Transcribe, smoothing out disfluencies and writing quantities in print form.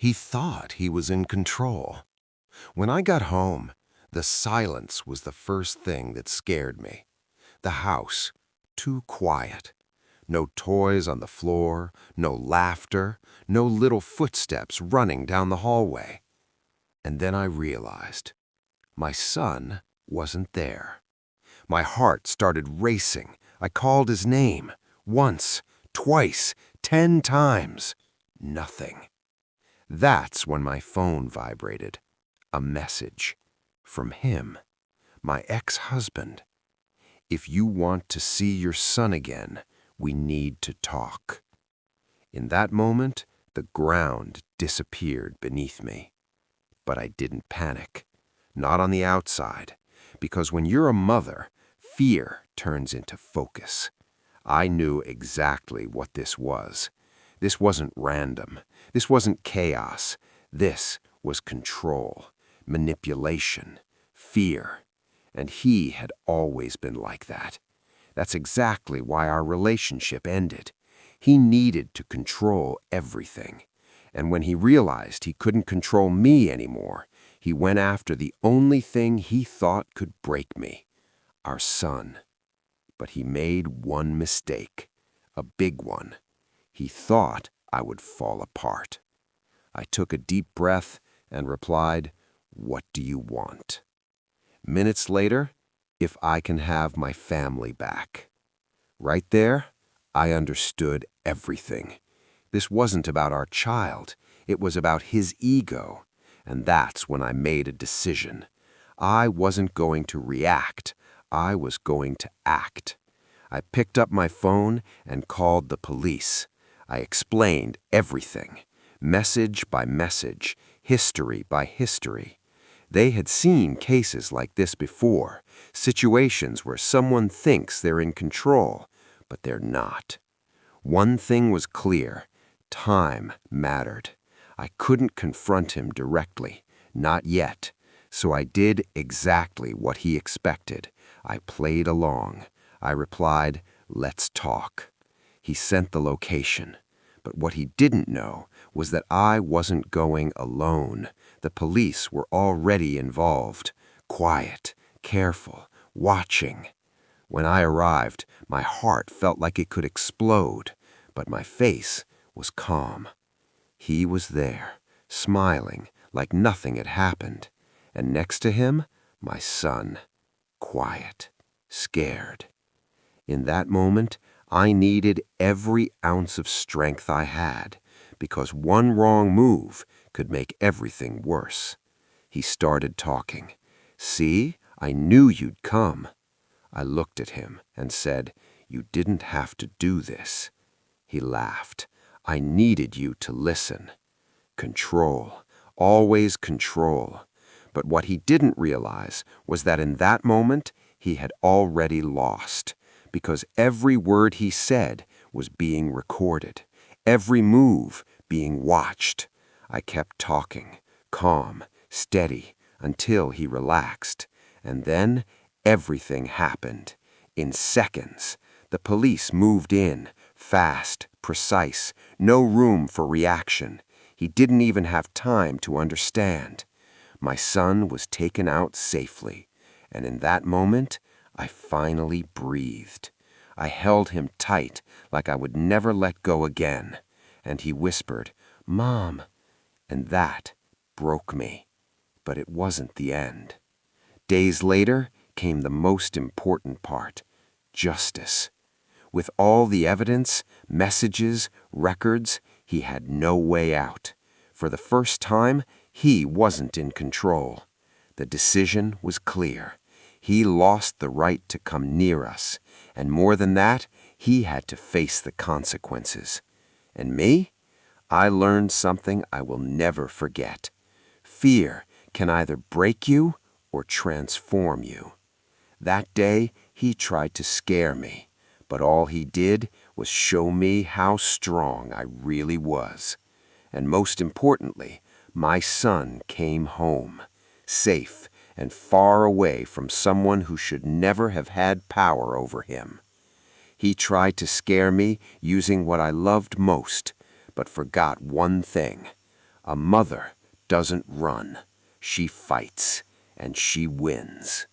He thought he was in control. When I got home, the silence was the first thing that scared me. The house, too quiet. No toys on the floor, no laughter, no little footsteps running down the hallway. And then I realized my son wasn't there. My heart started racing. I called his name. Once, twice, 10 times. Nothing. That's when my phone vibrated. A message. From him. My ex-husband. If you want to see your son again, we need to talk. In that moment, the ground disappeared beneath me. But I didn't panic. Not on the outside. Because when you're a mother, fear turns into focus. I knew exactly what this was. This wasn't random. This wasn't chaos. This was control, manipulation, fear. And he had always been like that. That's exactly why our relationship ended. He needed to control everything. And when he realized he couldn't control me anymore, he went after the only thing he thought could break me, our son. But he made one mistake, a big one. He thought I would fall apart. I took a deep breath and replied, "What do you want?" Minutes later, if I can have my family back. Right there, I understood everything. This wasn't about our child. It was about his ego. And that's when I made a decision. I wasn't going to react. I was going to act. I picked up my phone and called the police. I explained everything, message by message, history by history. They had seen cases like this before, situations where someone thinks they're in control, but they're not. One thing was clear. Time mattered. I couldn't confront him directly, not yet, so I did exactly what he expected. I played along. I replied, "Let's talk." He sent the location. But what he didn't know was that I wasn't going alone. The police were already involved, quiet, careful, watching. When I arrived, my heart felt like it could explode, but my face was calm. He was there, smiling like nothing had happened, and next to him, my son, quiet, scared. In that moment, I needed every ounce of strength I had, because one wrong move could make everything worse. He started talking. "See, I knew you'd come." I looked at him and said, "You didn't have to do this." He laughed. "I needed you to listen." Control, always control. But what he didn't realize was that in that moment, he had already lost, because every word he said was being recorded, every move being watched. I kept talking, calm, steady, until he relaxed. And then everything happened. In seconds, the police moved in, fast, precise, no room for reaction. He didn't even have time to understand. My son was taken out safely, and in that moment, I finally breathed. I held him tight, like I would never let go again, and he whispered, "Mom," and that broke me. But it wasn't the end. Days later came the most important part, justice. With all the evidence, messages, records, he had no way out. For the first time, he wasn't in control. The decision was clear. He lost the right to come near us, and more than that, he had to face the consequences. And me? I learned something I will never forget. Fear can either break you or transform you. That day, he tried to scare me, but all he did was show me how strong I really was. And most importantly, my son came home, safe and far away from someone who should never have had power over him. He tried to scare me using what I loved most, but forgot one thing. A mother doesn't run. She fights, and she wins.